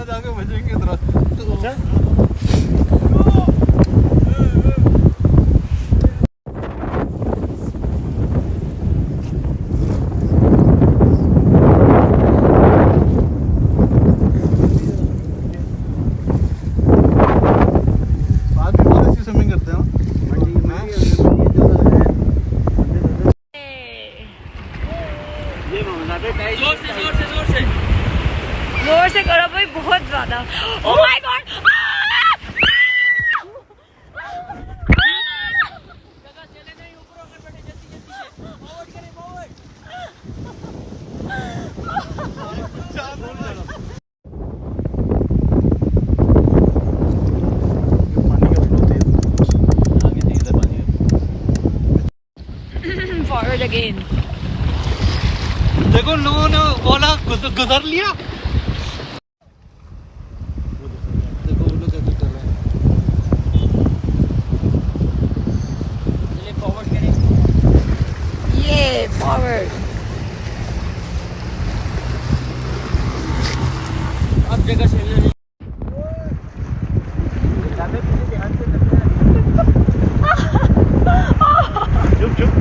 जाके बचेंगे इधर। स्विमिंग करते हैं जोर से करो भाई, बहुत ज्यादा। Oh my God, forward again. देखो लोगों ने ओला गुजर लिया। देखो वो लोग कैसे कर रहे हैं। ये फॉरवर्ड करें, ये फॉरवर्ड। अब जगह से चुप चुप।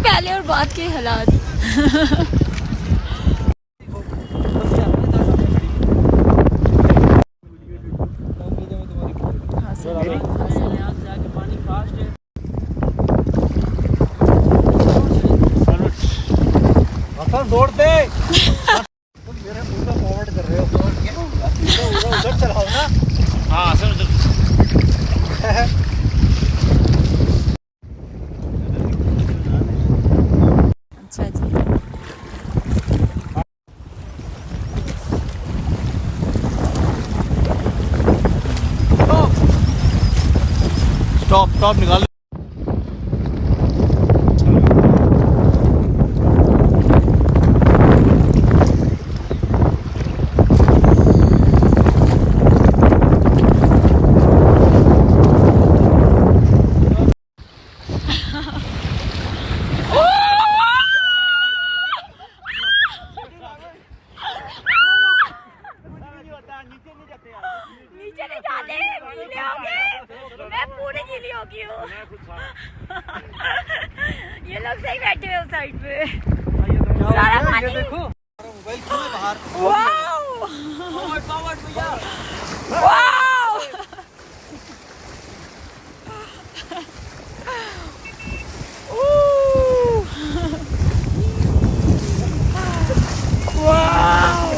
पहले और बाद के हालात। दौड़ते मेरे मुंह का फॉरवर्ड कर रहे हो। उधर चलाओ ना। हाँ सर उधर। अच्छा जी, स्टॉप स्टॉप निकाल। नीचे नहीं जाते, गीले होगे। मैं पूरी गीली हो गई हूँ। ये लोग सही बैठे हैं उस साइड पे। सारा पानी देखो मोबाइल क्यों है बाहर। वाओ फॉरवर्ड भैया, वाओ वाओ